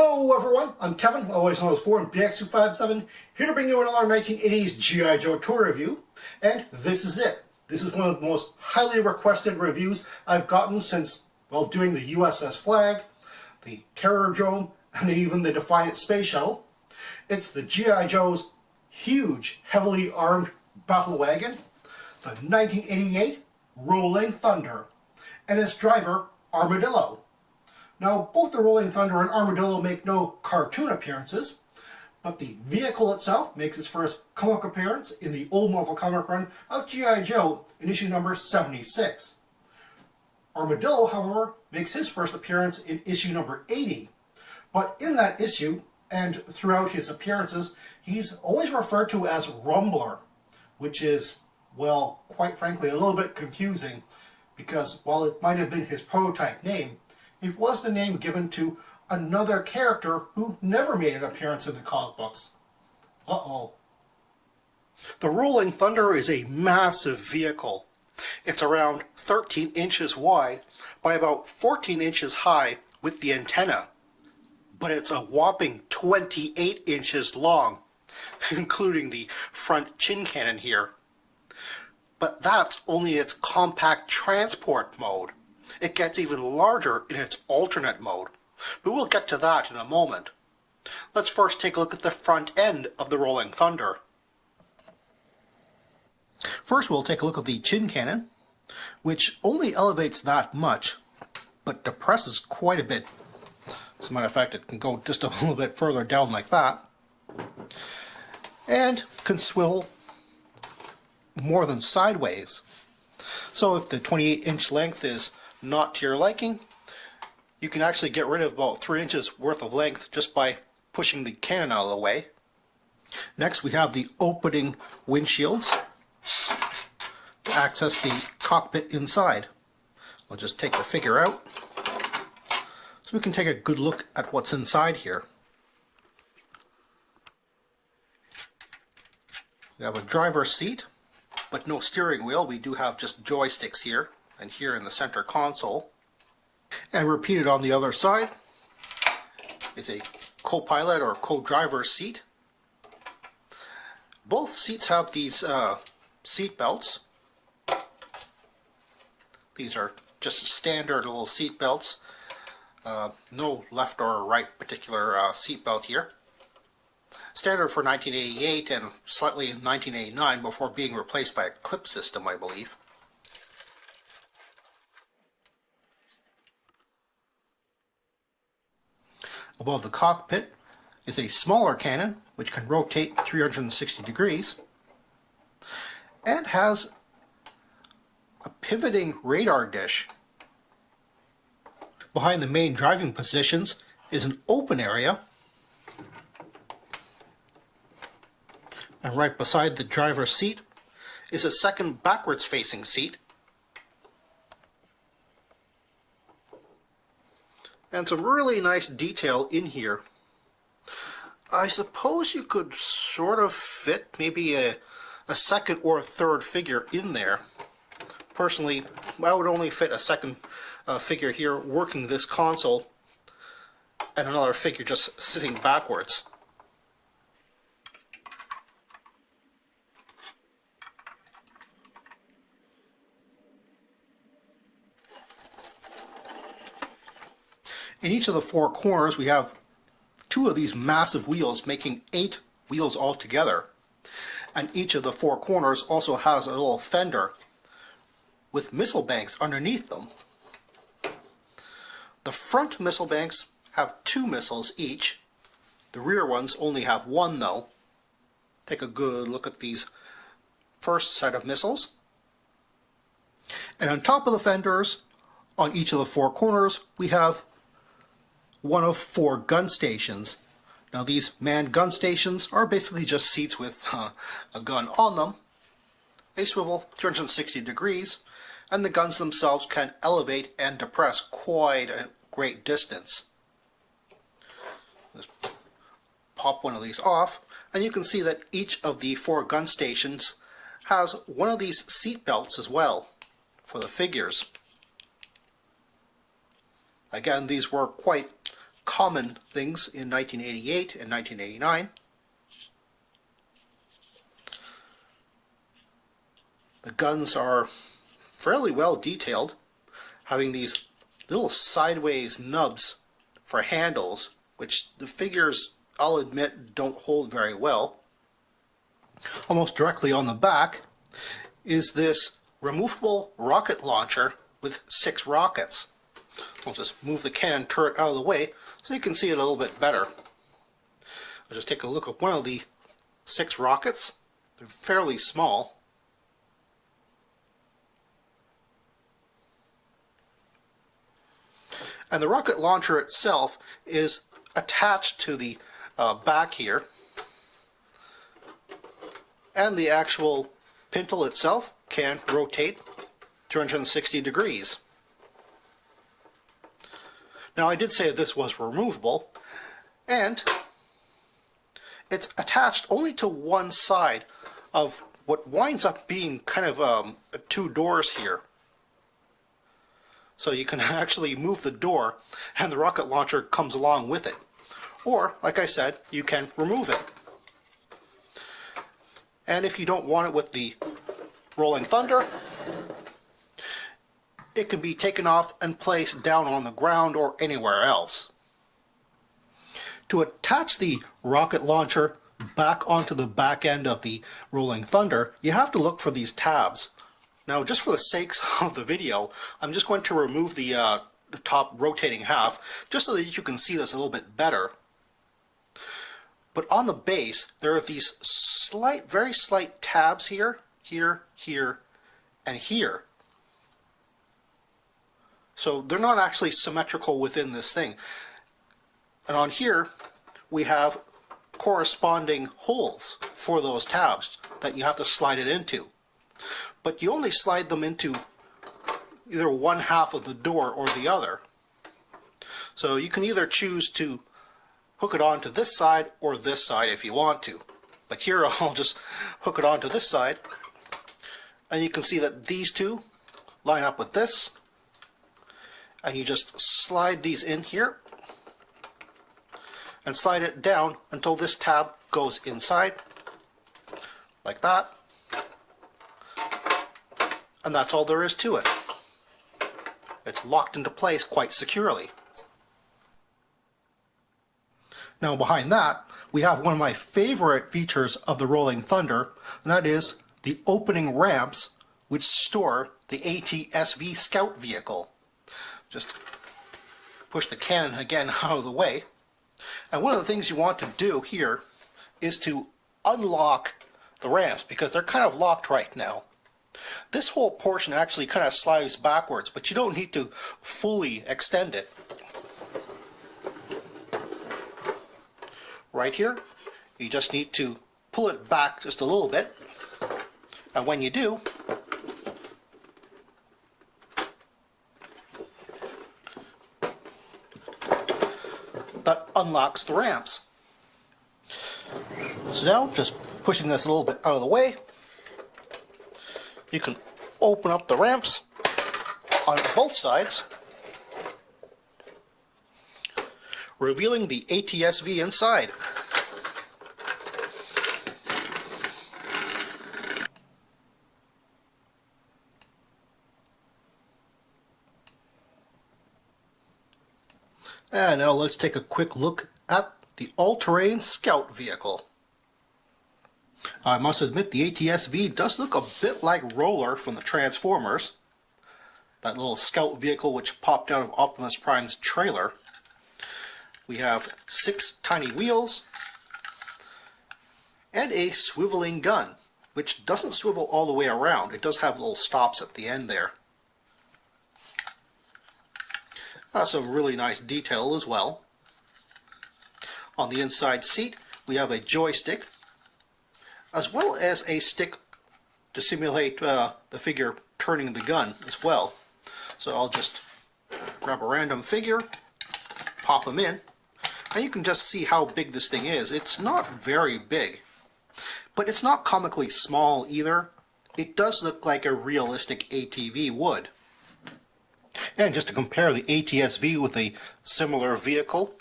Hello everyone, I'm Kevin, always known as 4BX257, here to bring you another 1980s G.I. Joe tour review, and this is it. This is one of the most highly requested reviews I've gotten since, well, doing the USS Flag, the Terror Drome, and even the Defiant Space Shuttle. It's the G.I. Joe's huge, heavily armed battle wagon, the 1988 Rolling Thunder, and its driver, Armadillo. Now, both the Rolling Thunder and Armadillo make no cartoon appearances, but the vehicle itself makes its first comic appearance in the old Marvel comic run of G.I. Joe in issue number 76. Armadillo, however, makes his first appearance in issue number 80, but in that issue, and throughout his appearances, he's always referred to as Rumbler, which is, well, quite frankly, a little bit confusing, because while it might have been his prototype name, it was the name given to another character who never made an appearance in the comic books. Uh-oh. The Rolling Thunder is a massive vehicle. It's around 13 inches wide by about 14 inches high with the antenna. But it's a whopping 28 inches long, including the front chin cannon here. But that's only its compact transport mode. It gets even larger in its alternate mode, but we'll get to that in a moment. Let's first take a look at the front end of the Rolling Thunder. First we'll take a look at the chin cannon, which only elevates that much, but depresses quite a bit. As a matter of fact, it can go just a little bit further down like that, and can swivel more than sideways. So if the 28-inch length is not to your liking, you can actually get rid of about 3 inches worth of length just by pushing the cannon out of the way. Next we have the opening windshields to access the cockpit inside. I'll just take the figure out so we can take a good look at what's inside here. We have a driver's seat, but no steering wheel. We do have just joysticks here and here in the center console. And repeated on the other side is a co-pilot or co-driver seat. Both seats have these seat belts. These are just standard little seat belts. No left or right particular seat belt here. Standard for 1988 and slightly 1989 before being replaced by a clip system, I believe. Above the cockpit is a smaller cannon which can rotate 360 degrees and has a pivoting radar dish. Behind the main driving positions is an open area, and right beside the driver's seat is a second backwards facing seat. And some really nice detail in here. I suppose you could sort of fit maybe a second or a third figure in there. Personally, I would only fit a second figure here working this console and another figure just sitting backwards. In each of the four corners we have 2 of these massive wheels, making 8 wheels altogether. And each of the 4 corners also has a little fender with missile banks underneath them. The front missile banks have 2 missiles each. The rear ones only have 1 though. Take a good look at these first set of missiles. And on top of the fenders, on each of the 4 corners, we have one of 4 gun stations. Now these manned gun stations are basically just seats with a gun on them. They swivel 360 degrees, and the guns themselves can elevate and depress quite a great distance. Just pop one of these off, and you can see that each of the 4 gun stations has one of these seat belts as well for the figures. Again, these were quite common things in 1988 and 1989. The guns are fairly well detailed, having these little sideways nubs for handles, which the figures, I'll admit, don't hold very well. Almost directly on the back is this removable rocket launcher with 6 rockets. I'll just move the cannon turret out of the way so you can see it a little bit better. I'll just take a look at one of the 6 rockets. They're fairly small. And the rocket launcher itself is attached to the back here. And the actual pintle itself can rotate 260 degrees. Now, I did say this was removable, and it's attached only to one side of what winds up being kind of 2 doors here. So you can actually move the door and the rocket launcher comes along with it. Or, like I said, you can remove it. And if you don't want it with the Rolling Thunder, it can be taken off and placed down on the ground or anywhere else. To attach the rocket launcher back onto the back end of the Rolling Thunder, you have to look for these tabs. Now, just for the sakes of the video, I'm just going to remove the top rotating half, just so that you can see this a little bit better. But on the base, there are these very slight tabs here, here, here, and here. So they're not actually symmetrical within this thing. And on here, we have corresponding holes for those tabs that you have to slide it into. But you only slide them into either one half of the door or the other. So you can either choose to hook it onto this side or this side if you want to. Like here, I'll just hook it onto this side, and you can see that these two line up with this, and you just slide these in here and slide it down until this tab goes inside, like that. And that's all there is to it. It's locked into place quite securely. Now, behind that, we have one of my favorite features of the Rolling Thunder, and that is the opening ramps which store the ATSV Scout vehicle. Just push the cannon again out of the way. And one of the things you want to do here is to unlock the ramps, because they're kind of locked right now. This whole portion actually kind of slides backwards, but you don't need to fully extend it. Right here, you just need to pull it back just a little bit, and when you do, that unlocks the ramps. So now, just pushing this a little bit out of the way, you can open up the ramps on both sides, revealing the ATSV inside. And now let's take a quick look at the all-terrain Scout vehicle. I must admit, the ATSV does look a bit like Roller from the Transformers, that little Scout vehicle which popped out of Optimus Prime's trailer. We have 6 tiny wheels and a swiveling gun, which doesn't swivel all the way around. It does have little stops at the end there. Some really nice detail as well. On the inside seat, we have a joystick, as well as a stick to simulate the figure turning the gun as well. So I'll just grab a random figure, pop them in, and you can just see how big this thing is. It's not very big, but it's not comically small either. It does look like a realistic ATV would. And just to compare the ATSV with a similar vehicle,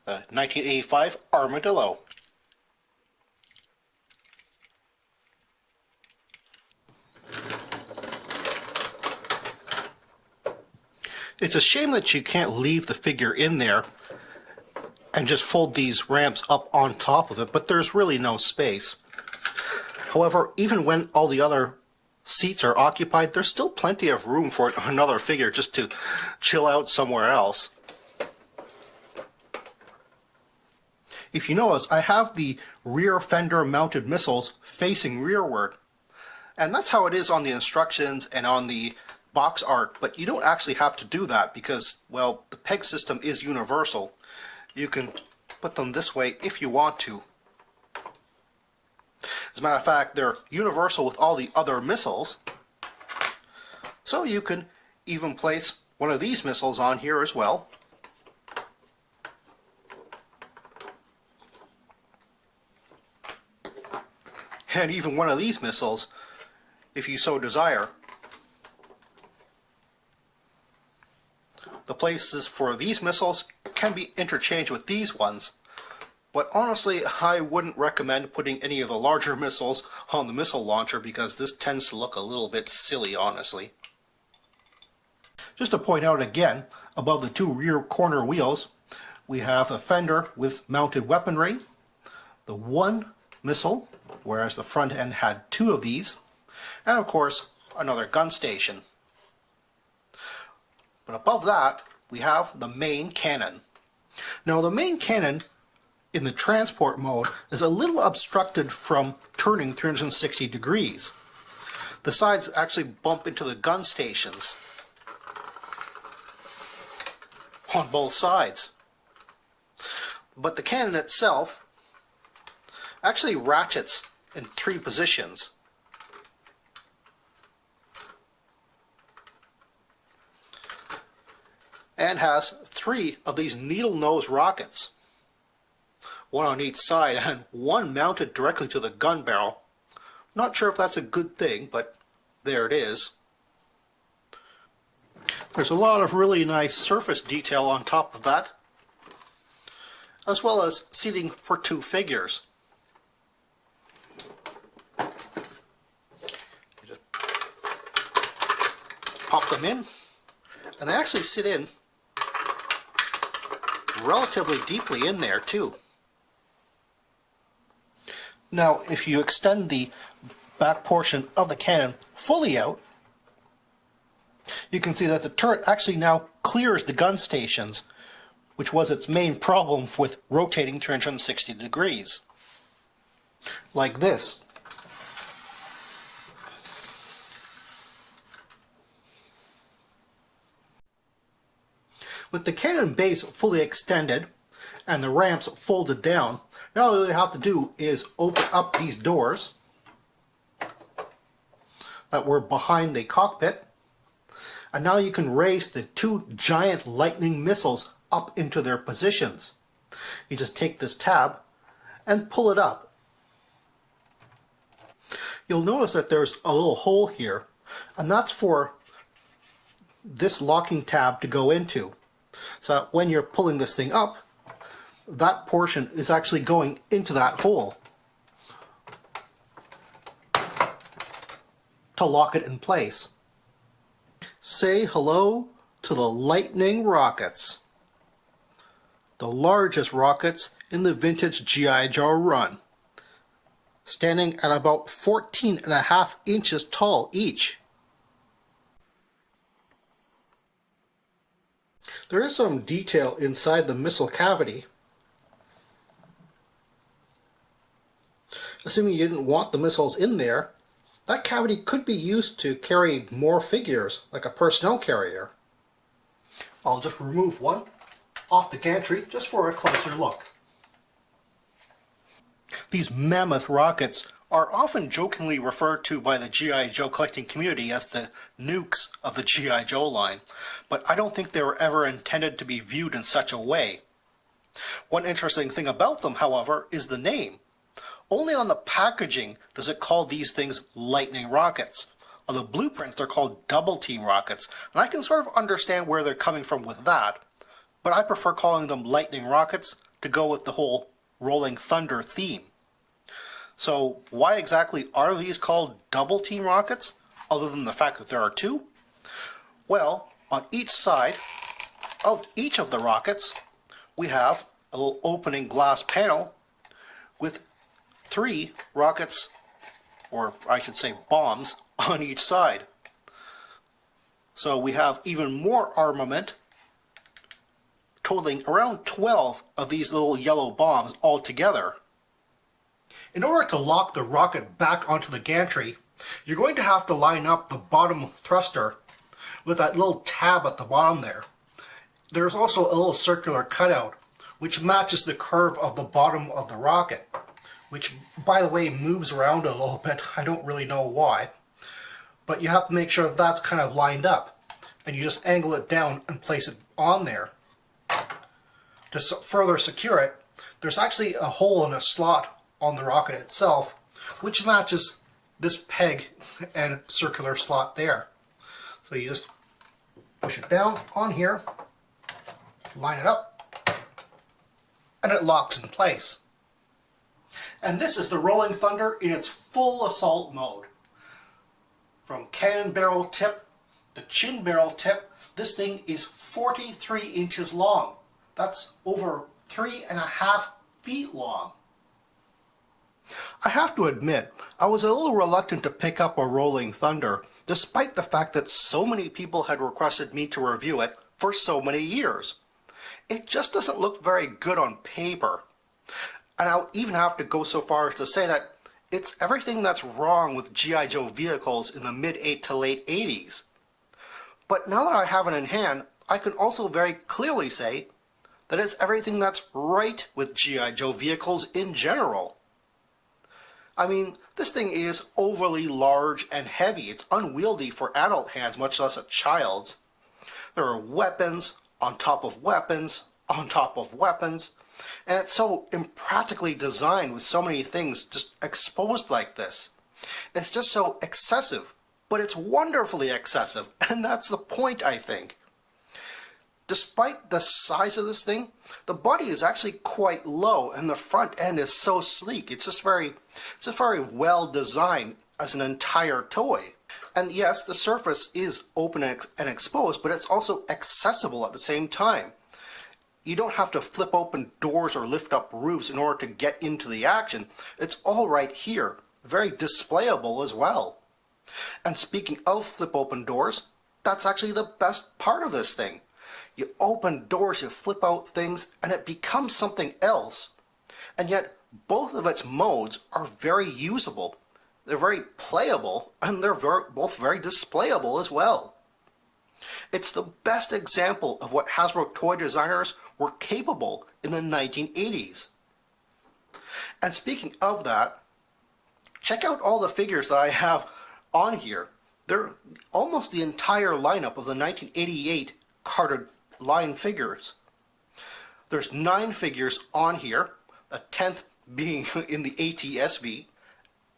the 1985 Armadillo. It's a shame that you can't leave the figure in there and just fold these ramps up on top of it, but there's really no space. However, even when all the other seats are occupied, there's still plenty of room for another figure just to chill out somewhere else. If you notice, I have the rear fender mounted missiles facing rearward, and that's how it is on the instructions and on the box art, but you don't actually have to do that because, well, the peg system is universal. You can put them this way if you want to. As a matter of fact, they're universal with all the other missiles, so you can even place one of these missiles on here as well. And even one of these missiles, if you so desire. The places for these missiles can be interchanged with these ones, but honestly I wouldn't recommend putting any of the larger missiles on the missile launcher because this tends to look a little bit silly, honestly. Just to point out again, above the two rear corner wheels we have a fender with mounted weaponry, the one missile, whereas the front end had two of these, and of course another gun station. But above that we have the main cannon. Now the main cannon in the transport mode is a little obstructed from turning 360 degrees. The sides actually bump into the gun stations on both sides. But the cannon itself actually ratchets in 3 positions. And has 3 of these needle nose rockets. 1 on each side and 1 mounted directly to the gun barrel. Not sure if that's a good thing, but there it is. There's a lot of really nice surface detail on top of that, as well as seating for 2 figures. Just pop them in, and they actually sit in relatively deeply in there too. Now if you extend the back portion of the cannon fully out, you can see that the turret actually now clears the gun stations, which was its main problem with rotating 360 degrees. Like this. With the cannon base fully extended and the ramps folded down, now all you have to do is open up these doors that were behind the cockpit, and now you can raise the 2 giant lightning missiles up into their positions. You just take this tab and pull it up. You'll notice that there's a little hole here, and that's for this locking tab to go into. So that when you're pulling this thing up, that portion is actually going into that hole to lock it in place. Say hello to the Lightning rockets. The largest rockets in the vintage G.I. Joe run, standing at about 14.5 inches tall each. There is some detail inside the missile cavity. Assuming you didn't want the missiles in there, that cavity could be used to carry more figures, like a personnel carrier. I'll just remove one off the gantry just for a closer look. These mammoth rockets are often jokingly referred to by the G.I. Joe collecting community as the nukes of the G.I. Joe line, but I don't think they were ever intended to be viewed in such a way. One interesting thing about them, however, is the name. Only on the packaging does it call these things Lightning rockets. On the blueprints they're called Double Team rockets, and I can sort of understand where they're coming from with that, but I prefer calling them Lightning rockets to go with the whole Rolling Thunder theme. So why exactly are these called double team rockets, other than the fact that there are two? Well, on each side of each of the rockets, we have a little opening glass panel with 3 rockets, or I should say bombs, on each side. So we have even more armament, totaling around 12 of these little yellow bombs all together. In order to lock the rocket back onto the gantry, you're going to have to line up the bottom thruster with that little tab at the bottom there. There's also a little circular cutout which matches the curve of the bottom of the rocket, which, by the way, moves around a little bit. I don't really know why. But you have to make sure that that's kind of lined up. And you just angle it down and place it on there. To further secure it, there's actually a hole in a slot on the rocket itself, which matches this peg and circular slot there. So you just push it down on here, line it up, and it locks in place. And this is the Rolling Thunder in its full assault mode. From cannon barrel tip to chin barrel tip, this thing is 43 inches long. That's over 3.5 feet long. I have to admit, I was a little reluctant to pick up a Rolling Thunder, despite the fact that so many people had requested me to review it for so many years. It just doesn't look very good on paper. And I'll even have to go so far as to say that it's everything that's wrong with G.I. Joe vehicles in the mid to late 80s. But now that I have it in hand, I can also very clearly say that it's everything that's right with G.I. Joe vehicles in general. I mean, this thing is overly large and heavy. It's unwieldy for adult hands, much less a child's. There are weapons on top of weapons on top of weapons, and it's so impractically designed with so many things just exposed like this. It's just so excessive, but it's wonderfully excessive, and that's the point, I think. Despite the size of this thing, the body is actually quite low, and the front end is so sleek. It's just very well designed as an entire toy. And yes, the surface is open and exposed, but it's also accessible at the same time. You don't have to flip open doors or lift up roofs in order to get into the action. It's all right here, very displayable as well. And speaking of flip open doors, that's actually the best part of this thing. You open doors, you flip out things, and it becomes something else. And yet, both of its modes are very usable. They're very playable, and they're both very displayable as well. It's the best example of what Hasbro toy designers were capable in the 1980s. And speaking of that, check out all the figures that I have on here. They're almost the entire lineup of the 1988 carded line figures. There's 9 figures on here, a 10th being in the ATSV,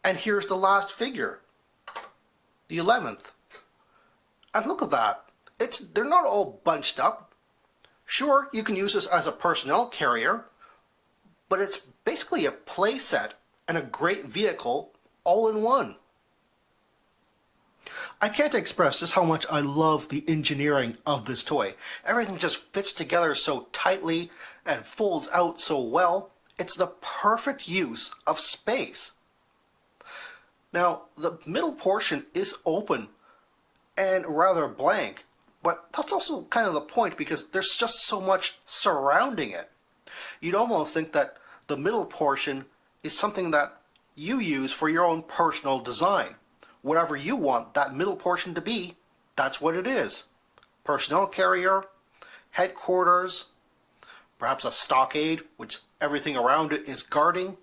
and here's the last figure, the 11th. And look at that. They're not all bunched up. Sure, you can use this as a personnel carrier, but it's basically a play set and a great vehicle all in one. I can't express just how much I love the engineering of this toy. Everything just fits together so tightly and folds out so well. It's the perfect use of space. Now, the middle portion is open and rather blank, but that's also kind of the point because there's just so much surrounding it. You'd almost think that the middle portion is something that you use for your own personal design. Whatever you want that middle portion to be, that's what it is. Personnel carrier, headquarters, perhaps a stockade, which everything around it is guarding.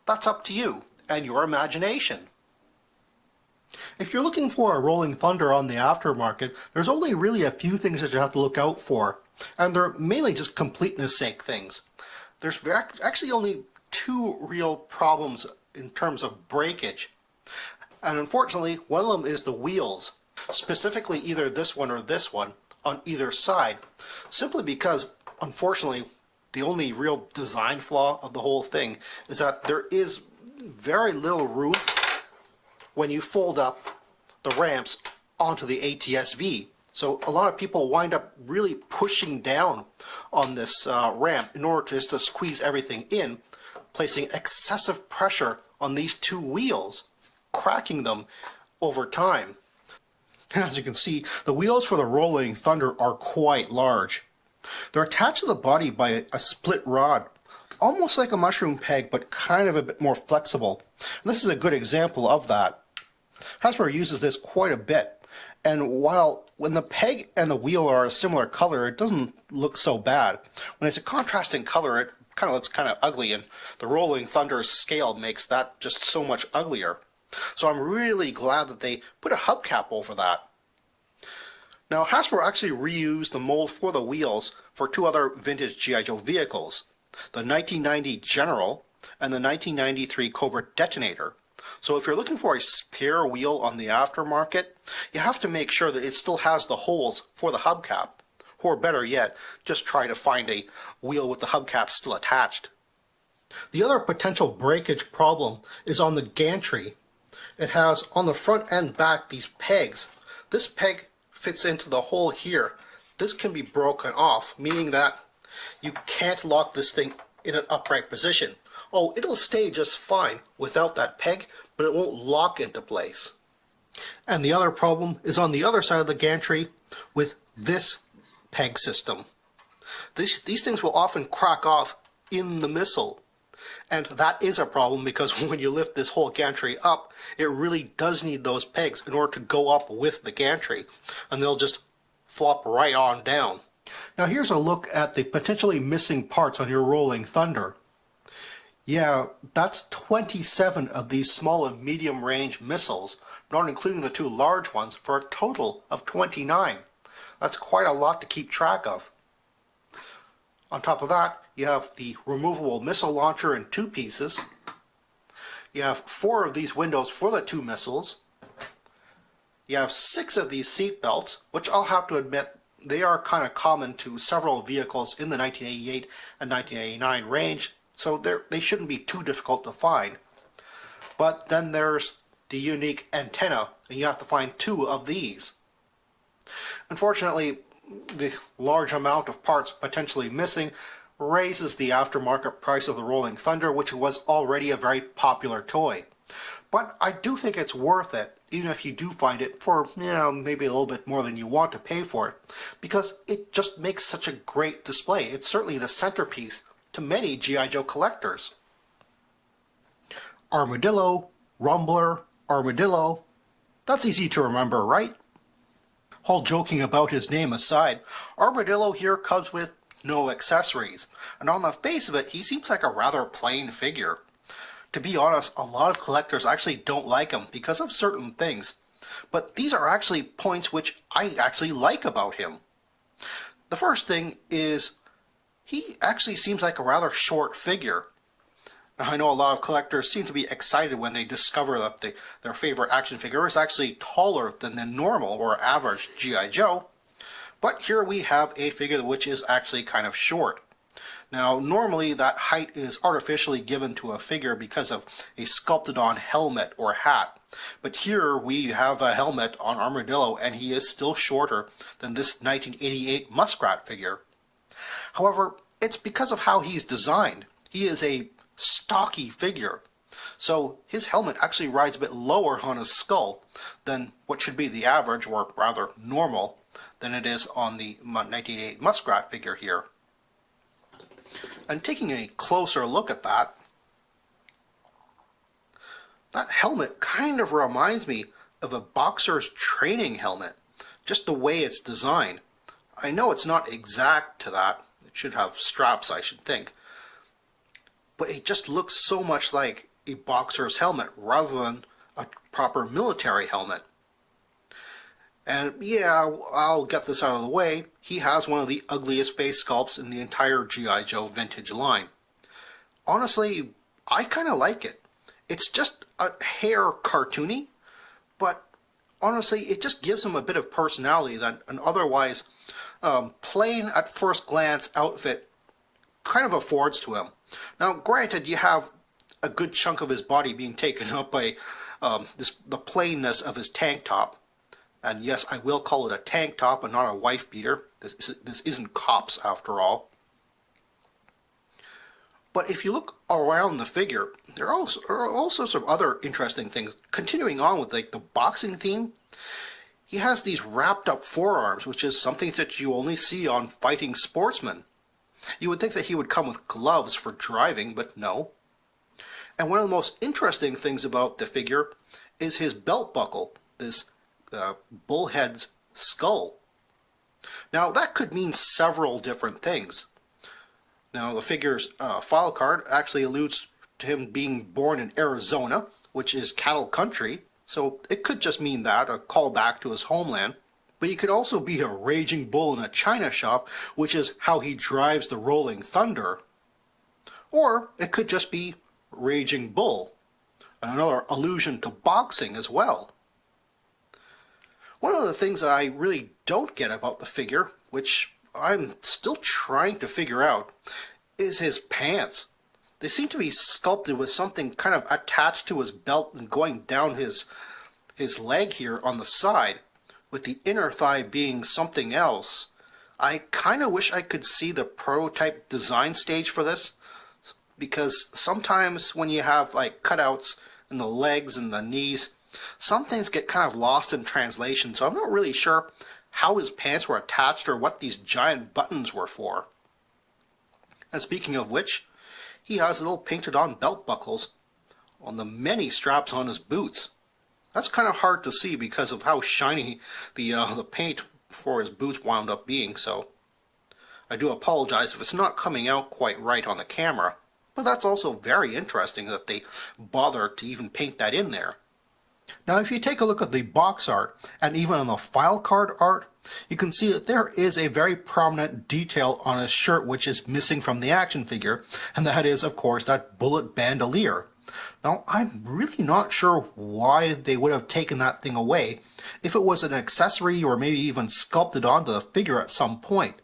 That's up to you and your imagination. If you're looking for a Rolling Thunder on the aftermarket, there's only really a few things that you have to look out for, and they're mainly just completeness sake things. There's actually only 2 real problems in terms of breakage, and unfortunately one of them is the wheels, specifically either this one or this one on either side, simply because unfortunately The only real design flaw of the whole thing is that there is very little room when you fold up the ramps onto the ATS-V. So a lot of people wind up really pushing down on this ramp in order to just to squeeze everything in, placing excessive pressure on these two wheels, cracking them over time. As you can see, the wheels for the Rolling Thunder are quite large. They're attached to the body by a split rod, almost like a mushroom peg, but kind of a bit more flexible. And this is a good example of that. Hasbro uses this quite a bit, and when the peg and the wheel are a similar color, it doesn't look so bad. When it's a contrasting color, it kind of looks kind of ugly, and the Rolling Thunder's scale makes that just so much uglier. So I'm really glad that they put a hubcap over that. Now, Hasbro actually reused the mold for the wheels for two other vintage G.I. Joe vehicles, the 1990 General and the 1993 Cobra Detonator. So if you're looking for a spare wheel on the aftermarket, you have to make sure that it still has the holes for the hubcap. Or better yet, just try to find a wheel with the hubcap still attached. The other potential breakage problem is on the gantry. It has on the front and back these pegs. This peg fits into the hole here. This can be broken off, meaning that you can't lock this thing in an upright position. Oh, it'll stay just fine without that peg, but it won't lock into place. And the other problem is on the other side of the gantry with this peg system. These things will often crack off in the missile. And that is a problem because when you lift this whole gantry up, it really does need those pegs in order to go up with the gantry. And they'll just flop right on down. Now here's a look at the potentially missing parts on your Rolling Thunder. Yeah, that's 27 of these small and medium range missiles, not including the two large ones, for a total of 29. That's quite a lot to keep track of. On top of that, you have the removable missile launcher in two pieces. You have 4 of these windows for the 2 missiles. You have 6 of these seat belts, which I'll have to admit they are kind of common to several vehicles in the 1988 and 1989 range, so they shouldn't be too difficult to find. But then there's the unique antenna, and you have to find 2 of these. Unfortunately, the large amount of parts potentially missing raises the aftermarket price of the Rolling Thunder, which was already a very popular toy. But I do think it's worth it, even if you do find it for, maybe a little bit more than you want to pay for it, because it just makes such a great display. It's certainly the centerpiece to many G.I. Joe collectors. Armadillo, Rumbler, Armadillo. That's easy to remember, right? All joking about his name aside, Armadillo here comes with no accessories, and on the face of it, he seems like a rather plain figure. To be honest, a lot of collectors actually don't like him because of certain things, but these are actually points which I actually like about him. The first thing is, he actually seems like a rather short figure. Now, I know a lot of collectors seem to be excited when they discover that their favorite action figure is actually taller than the normal or average G.I. Joe, but here we have a figure which is actually kind of short. Now, normally that height is artificially given to a figure because of a sculpted on helmet or hat, but here we have a helmet on Armadillo and he is still shorter than this 1988 Muskrat figure. However, it's because of how he's designed. He is a stocky figure, so his helmet actually rides a bit lower on his skull than what should be the average, or rather normal, than it is on the 1988 Muskrat figure here. And taking a closer look at that helmet kind of reminds me of a boxer's training helmet, just the way it's designed. I know it's not exact to that. It should have straps, I should think. But it just looks so much like a boxer's helmet rather than a proper military helmet. And yeah, I'll get this out of the way. He has one of the ugliest face sculpts in the entire G.I. Joe vintage line. Honestly, I kind of like it. It's just a hair cartoony, but honestly, it just gives him a bit of personality that an otherwise plain at first glance outfit kind of affords to him. Now, granted, you have a good chunk of his body being taken up by the plainness of his tank top. And yes, I will call it a tank top and not a wife beater. This isn't cops after all. But if you look around the figure, there are all sorts of other interesting things. Continuing on with like the boxing theme, he has these wrapped up forearms, which is something that you only see on fighting sportsmen. You would think that he would come with gloves for driving, but no. And one of the most interesting things about the figure is his belt buckle, this bullhead's skull. Now that could mean several different things. Now the figure's file card actually alludes to him being born in Arizona, which is cattle country, so it could just mean that, a callback to his homeland. But he could also be a raging bull in a china shop, which is how he drives the rolling thunder. Or it could just be Raging Bull, another allusion to boxing as well. One of the things that I really don't get about the figure, which I'm still trying to figure out, is his pants. They seem to be sculpted with something kind of attached to his belt and going down his leg here on the side, with the inner thigh being something else. I kind of wish I could see the prototype design stage for this, because sometimes when you have like cutouts in the legs and the knees, some things get kind of lost in translation, so I'm not really sure how his pants were attached or what these giant buttons were for. And speaking of which, he has little painted on belt buckles on the many straps on his boots. That's kind of hard to see because of how shiny the paint for his boots wound up being, so I do apologize if it's not coming out quite right on the camera. But that's also very interesting that they bothered to even paint that in there. Now if you take a look at the box art, and even on the file card art, you can see that there is a very prominent detail on his shirt which is missing from the action figure, and that is, of course, that bullet bandolier. Now, I'm really not sure why they would have taken that thing away, if it was an accessory or maybe even sculpted onto the figure at some point.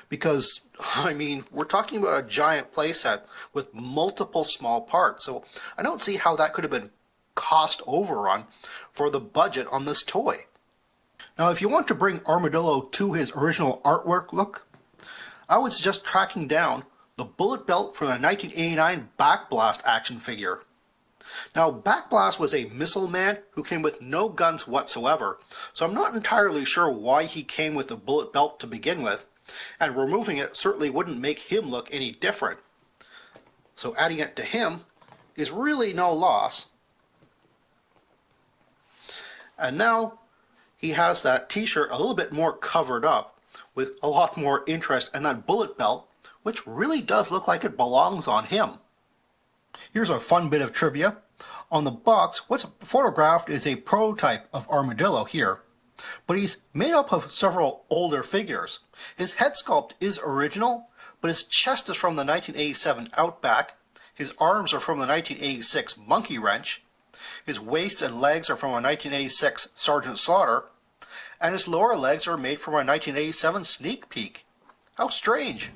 Because, I mean, we're talking about a giant playset with multiple small parts, so I don't see how that could have been cost overrun for the budget on this toy. Now, if you want to bring Armadillo to his original artwork look, I would suggest tracking down the bullet belt from the 1989 Backblast action figure. Now, Backblast was a missile man who came with no guns whatsoever, so I'm not entirely sure why he came with a bullet belt to begin with, and removing it certainly wouldn't make him look any different. So adding it to him is really no loss. And now he has that t-shirt a little bit more covered up with a lot more interest in that bullet belt, which really does look like it belongs on him. Here's a fun bit of trivia. On the box, what's photographed is a prototype of Armadillo here, but he's made up of several older figures. His head sculpt is original, but his chest is from the 1987 Outback, his arms are from the 1986 Monkey Wrench, his waist and legs are from a 1986 Sergeant Slaughter, and his lower legs are made from a 1987 Sneak Peek. How strange!